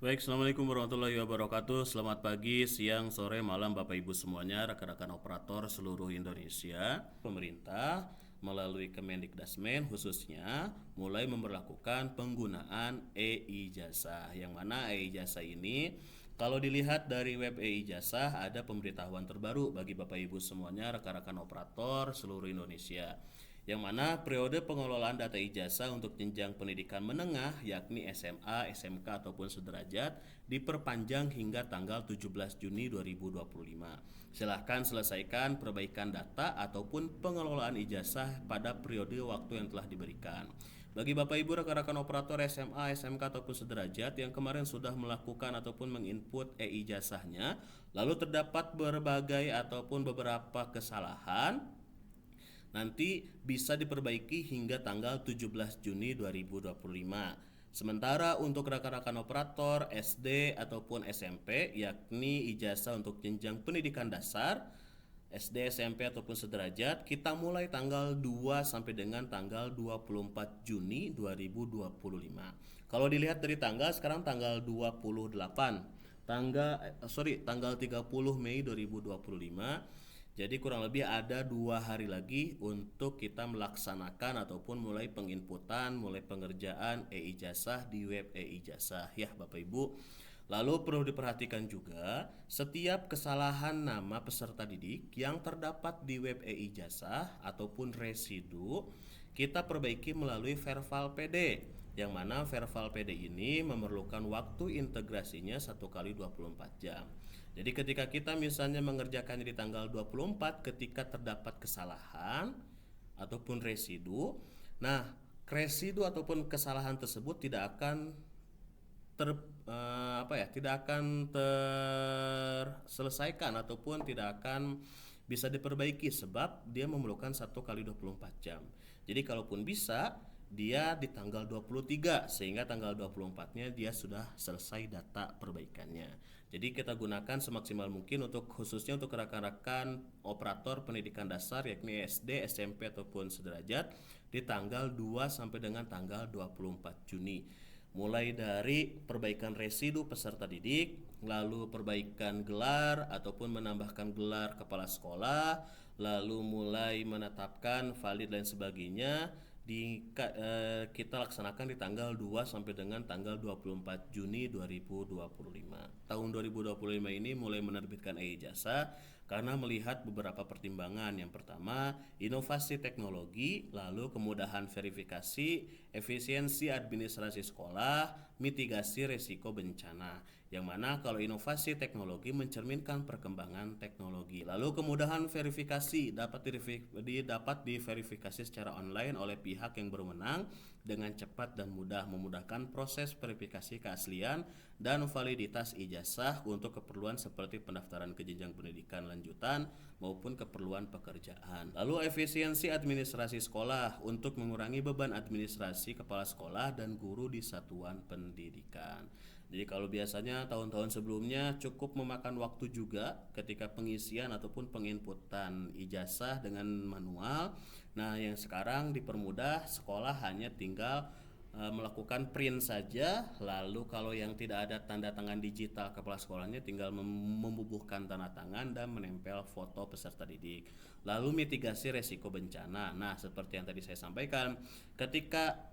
Baik, Assalamualaikum warahmatullahi wabarakatuh. Selamat pagi, siang, sore, malam Bapak Ibu semuanya, rekan-rekan operator seluruh Indonesia. Pemerintah melalui Kemendikdasmen khususnya mulai memberlakukan penggunaan e-ijazah. Yang mana e-ijazah ini kalau dilihat dari web e-ijazah ada pemberitahuan terbaru bagi Bapak Ibu semuanya, rekan-rekan operator seluruh Indonesia, yang mana periode pengelolaan data ijazah untuk jenjang pendidikan menengah yakni SMA, SMK ataupun sederajat diperpanjang hingga tanggal 17 Juni 2025. Silahkan selesaikan perbaikan data ataupun pengelolaan ijazah pada periode waktu yang telah diberikan. Bagi Bapak Ibu rekan-rekan operator SMA, SMK ataupun sederajat yang kemarin sudah melakukan ataupun menginput e-ijazahnya, lalu terdapat berbagai ataupun beberapa kesalahan, nanti bisa diperbaiki hingga tanggal 17 Juni 2025. Sementara untuk rekan-rekan operator SD ataupun SMP yakni ijazah untuk jenjang pendidikan dasar SD, SMP ataupun sederajat, kita mulai tanggal 2 sampai dengan tanggal 24 Juni 2025. Kalau dilihat dari tanggal sekarang tanggal 28, tanggal 30 Mei 2025. Jadi kurang lebih ada 2 hari lagi untuk kita melaksanakan ataupun mulai penginputan, mulai pengerjaan e-ijazah di web e-ijazah ya Bapak Ibu. Lalu perlu diperhatikan juga setiap kesalahan nama peserta didik yang terdapat di web e-ijazah ataupun residu kita perbaiki melalui Verval PD, yang mana Verval PD ini memerlukan waktu integrasinya 1 kali 24 jam. Jadi ketika kita misalnya mengerjakannya di tanggal 24 ketika terdapat kesalahan ataupun residu, nah residu ataupun kesalahan tersebut tidak akan tidak akan terselesaikan ataupun tidak akan bisa diperbaiki sebab dia memerlukan 1 kali 24 jam. Jadi kalaupun bisa dia di tanggal 23 sehingga tanggal 24-nya dia sudah selesai data perbaikannya. Jadi kita gunakan semaksimal mungkin untuk khususnya untuk rekan-rekan operator pendidikan dasar yakni SD, SMP ataupun sederajat di tanggal 2 sampai dengan tanggal 24 Juni. Mulai dari perbaikan residu peserta didik, lalu perbaikan gelar ataupun menambahkan gelar kepala sekolah, lalu mulai menetapkan valid dan sebagainya kita laksanakan di tanggal 2 sampai dengan tanggal 24 Juni 2025. Tahun 2025 ini mulai menerbitkan e-ijazah karena melihat beberapa pertimbangan. Yang pertama, inovasi teknologi, lalu kemudahan verifikasi, efisiensi administrasi sekolah, mitigasi risiko bencana. Yang mana kalau inovasi teknologi mencerminkan perkembangan teknologi. Lalu kemudahan verifikasi dapat diverifikasi secara online oleh pihak yang berwenang dengan cepat dan mudah, memudahkan proses verifikasi keaslian dan validitas ijazah untuk keperluan seperti pendaftaran ke jenjang pendidikan lanjutan maupun keperluan pekerjaan. Lalu efisiensi administrasi sekolah untuk mengurangi beban administrasi kepala sekolah dan guru di satuan pendidikan. Jadi kalau biasanya tahun-tahun sebelumnya cukup memakan waktu juga ketika pengisian ataupun penginputan ijazah dengan manual. Nah, yang sekarang dipermudah, sekolah hanya tinggal melakukan print saja. Lalu kalau yang tidak ada tanda tangan digital kepala sekolahnya tinggal membubuhkan tanda tangan dan menempel foto peserta didik. Lalu mitigasi resiko bencana. Nah, seperti yang tadi saya sampaikan, ketika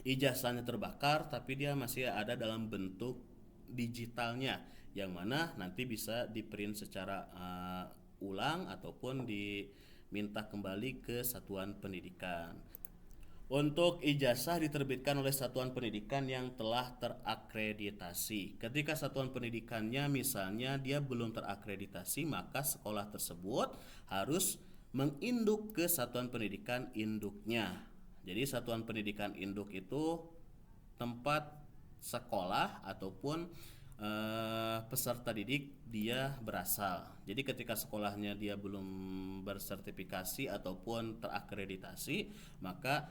ijazahnya terbakar tapi dia masih ada dalam bentuk digitalnya, yang mana nanti bisa di print secara ulang ataupun diminta kembali ke satuan pendidikan. Untuk ijazah diterbitkan oleh satuan pendidikan yang telah terakreditasi. Ketika satuan pendidikannya misalnya dia belum terakreditasi, maka sekolah tersebut harus menginduk ke satuan pendidikan induknya. Jadi satuan pendidikan induk itu tempat sekolah ataupun peserta didik dia berasal. Jadi ketika sekolahnya dia belum bersertifikasi ataupun terakreditasi, maka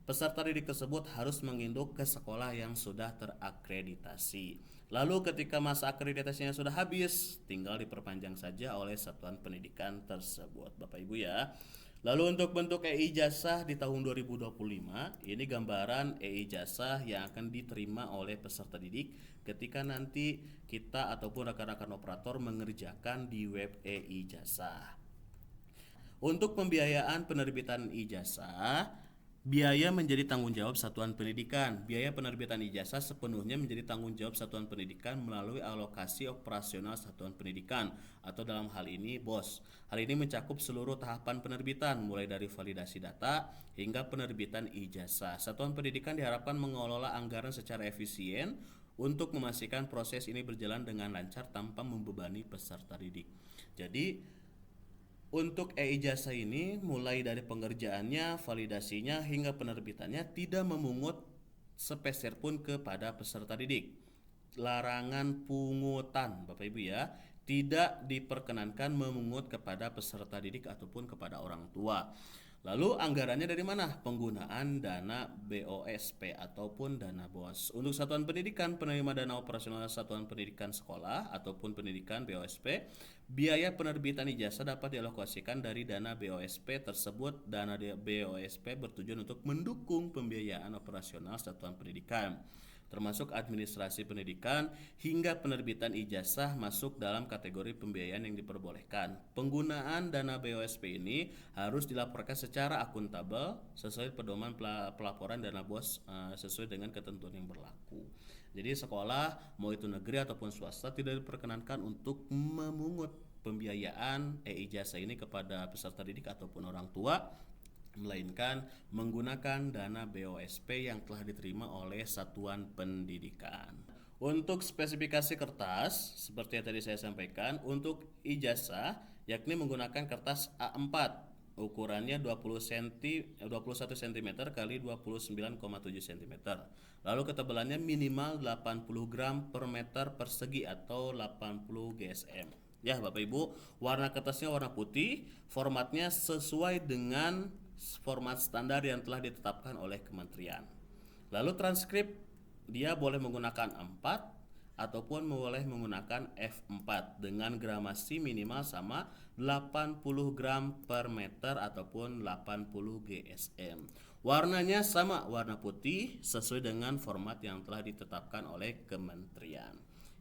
peserta didik tersebut harus menginduk ke sekolah yang sudah terakreditasi. Lalu ketika masa akreditasinya sudah habis, tinggal diperpanjang saja oleh satuan pendidikan tersebut, Bapak Ibu ya. Lalu untuk bentuk e-ijazah di tahun 2025, ini gambaran e-ijazah yang akan diterima oleh peserta didik ketika nanti kita ataupun rekan-rekan operator mengerjakan di web e-ijazah. Untuk pembiayaan penerbitan ijazah, biaya menjadi tanggung jawab satuan pendidikan. Biaya penerbitan ijazah sepenuhnya menjadi tanggung jawab satuan pendidikan melalui alokasi operasional satuan pendidikan atau dalam hal ini BOS. Hal ini mencakup seluruh tahapan penerbitan mulai dari validasi data hingga penerbitan ijazah. Satuan pendidikan diharapkan mengelola anggaran secara efisien untuk memastikan proses ini berjalan dengan lancar tanpa membebani peserta didik. Jadi untuk e-ijazah ini mulai dari pengerjaannya, validasinya hingga penerbitannya tidak memungut sepeser pun kepada peserta didik. Larangan pungutan, Bapak Ibu ya, tidak diperkenankan memungut kepada peserta didik ataupun kepada orang tua. Lalu anggarannya dari mana? Penggunaan dana BOSP ataupun dana BOS. Untuk satuan pendidikan, penerima dana operasional satuan pendidikan sekolah ataupun pendidikan BOSP, biaya penerbitan ijazah dapat dialokasikan dari dana BOSP tersebut. Dana BOSP bertujuan untuk mendukung pembiayaan operasional satuan pendidikan, termasuk administrasi pendidikan hingga penerbitan ijazah masuk dalam kategori pembiayaan yang diperbolehkan. Penggunaan dana BOSP ini harus dilaporkan secara akuntabel sesuai pedoman pelaporan dana BOS sesuai dengan ketentuan yang berlaku. Jadi sekolah mau itu negeri ataupun swasta tidak diperkenankan untuk memungut pembiayaan e-ijazah ini kepada peserta didik ataupun orang tua, melainkan menggunakan dana BOSP yang telah diterima oleh satuan pendidikan. Untuk spesifikasi kertas, seperti yang tadi saya sampaikan, untuk ijazah yakni menggunakan kertas A4 ukurannya 21 cm kali 29,7 cm. Lalu ketebalannya minimal 80 gram per meter persegi atau 80 GSM. Ya Bapak Ibu, warna kertasnya warna putih, formatnya sesuai dengan format standar yang telah ditetapkan oleh kementerian. Lalu transkrip dia boleh menggunakan A4 ataupun boleh menggunakan F4 dengan gramasi minimal sama 80 gram per meter ataupun 80 GSM. Warnanya sama, warna putih sesuai dengan format yang telah ditetapkan oleh kementerian.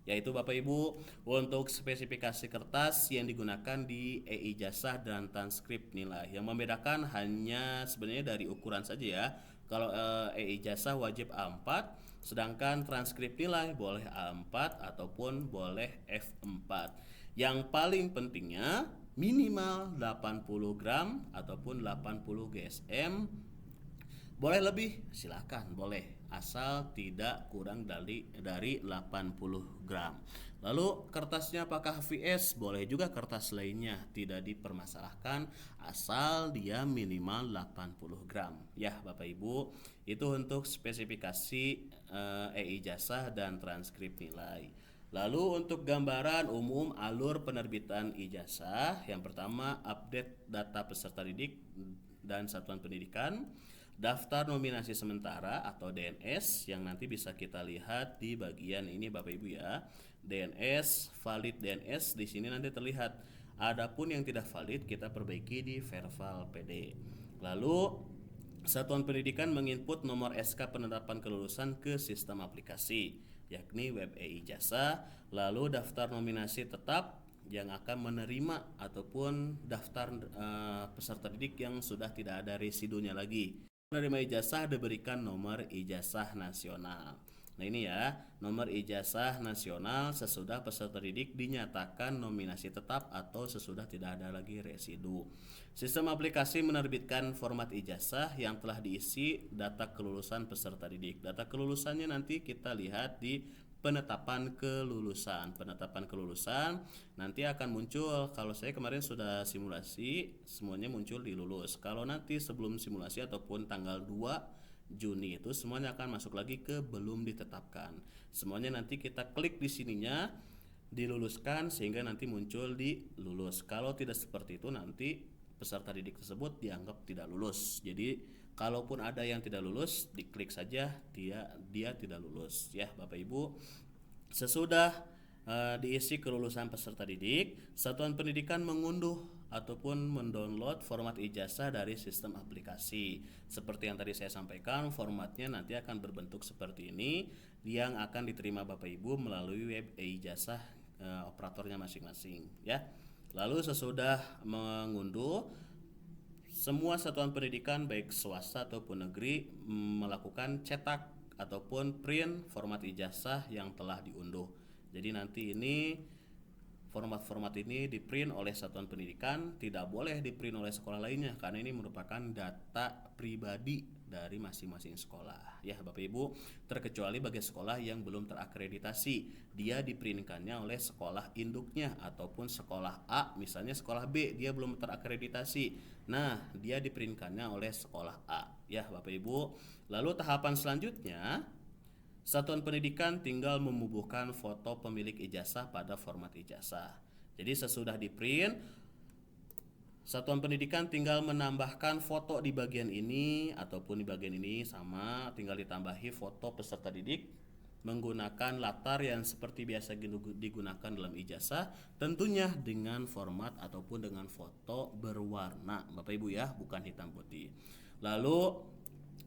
Yaitu Bapak Ibu untuk spesifikasi kertas yang digunakan di e-ijazah dan transkrip nilai. Yang membedakan hanya sebenarnya dari ukuran saja ya. Kalau e-ijazah wajib A4, sedangkan transkrip nilai boleh A4 ataupun boleh F4. Yang paling pentingnya minimal 80 gram ataupun 80 GSM. Boleh lebih, silakan, boleh, asal tidak kurang dari 80 gram. Lalu kertasnya apakah VS? Boleh juga kertas lainnya, tidak dipermasalahkan asal dia minimal 80 gram. Ya Bapak Ibu, itu untuk spesifikasi e-ijazah dan transkrip nilai. Lalu untuk gambaran umum alur penerbitan ijazah, yang pertama update data peserta didik dan satuan pendidikan, daftar nominasi sementara atau DNS yang nanti bisa kita lihat di bagian ini Bapak Ibu ya. DNS, valid DNS di sini nanti terlihat. Adapun yang tidak valid kita perbaiki di Verval PD. Lalu satuan pendidikan menginput nomor SK penetapan kelulusan ke sistem aplikasi, yakni web e-ijazah. Lalu daftar nominasi tetap yang akan menerima ataupun daftar peserta didik yang sudah tidak ada residunya lagi. Penerima ijazah diberikan nomor ijazah nasional. Nah ini ya, nomor ijazah nasional sesudah peserta didik dinyatakan nominasi tetap atau sesudah tidak ada lagi residu. Sistem aplikasi menerbitkan format ijazah yang telah diisi data kelulusan peserta didik. Data kelulusannya nanti kita lihat di penetapan kelulusan. Penetapan kelulusan nanti akan muncul, kalau saya kemarin sudah simulasi semuanya muncul di lulus. Kalau nanti sebelum simulasi ataupun tanggal 2 Juni itu semuanya akan masuk lagi ke belum ditetapkan. Semuanya nanti kita klik di sininya diluluskan sehingga nanti muncul di lulus. Kalau tidak seperti itu nanti peserta didik tersebut dianggap tidak lulus. Jadi kalaupun ada yang tidak lulus, diklik saja dia tidak lulus ya Bapak Ibu. Sesudah diisi kelulusan peserta didik, satuan pendidikan mengunduh ataupun mendownload format ijazah dari sistem aplikasi. Seperti yang tadi saya sampaikan, formatnya nanti akan berbentuk seperti ini yang akan diterima Bapak Ibu melalui web ijazah operatornya masing-masing ya. Lalu sesudah mengunduh, semua satuan pendidikan baik swasta ataupun negeri melakukan cetak ataupun print format ijazah yang telah diunduh. Jadi nanti ini format-format ini di-print oleh satuan pendidikan, tidak boleh di-print oleh sekolah lainnya karena ini merupakan data pribadi dari masing-masing sekolah. Ya, Bapak Ibu, terkecuali bagi sekolah yang belum terakreditasi, dia di-printkannya oleh sekolah induknya ataupun sekolah A, misalnya sekolah B dia belum terakreditasi. Nah, dia di-printkannya oleh sekolah A. Ya, Bapak Ibu. Lalu tahapan selanjutnya, satuan pendidikan tinggal membubuhkan foto pemilik ijazah pada format ijazah. Jadi sesudah di-print, satuan pendidikan tinggal menambahkan foto di bagian ini ataupun di bagian ini sama, tinggal ditambahi foto peserta didik menggunakan latar yang seperti biasa digunakan dalam ijazah, tentunya dengan format ataupun dengan foto berwarna, Bapak Ibu ya, bukan hitam putih. Lalu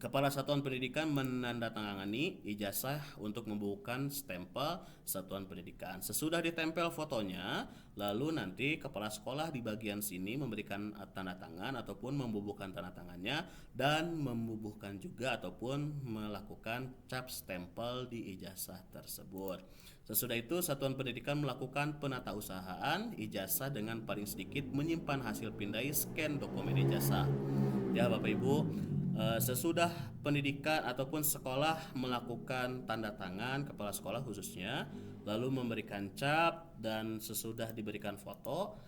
Kepala Satuan Pendidikan menandatangani ijazah untuk membubuhkan stempel Satuan Pendidikan. Sesudah ditempel fotonya, lalu nanti kepala sekolah di bagian sini memberikan tanda tangan ataupun membubuhkan tanda tangannya dan membubuhkan juga ataupun melakukan cap stempel di ijazah tersebut. Sesudah itu Satuan Pendidikan melakukan penatausahaan ijazah dengan paling sedikit menyimpan hasil pindai scan dokumen ijazah. Ya Bapak Ibu, sesudah pendidikan ataupun sekolah melakukan tanda tangan, kepala sekolah khususnya, lalu memberikan cap dan sesudah diberikan foto,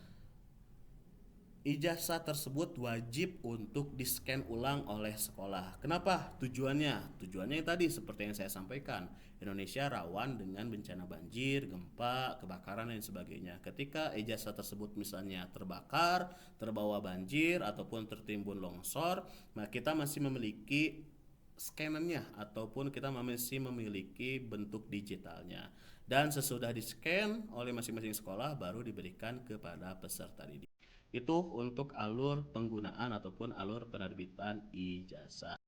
ijazah tersebut wajib untuk di-scan ulang oleh sekolah. Kenapa? Tujuannya yang tadi seperti yang saya sampaikan, Indonesia rawan dengan bencana banjir, gempa, kebakaran dan sebagainya. Ketika ijazah tersebut misalnya terbakar, terbawa banjir ataupun tertimbun longsor, nah kita masih memiliki scannernya ataupun kita masih memiliki bentuk digitalnya. Dan sesudah di-scan oleh masing-masing sekolah baru diberikan kepada peserta didik. Itu untuk alur penggunaan ataupun alur penerbitan ijazah.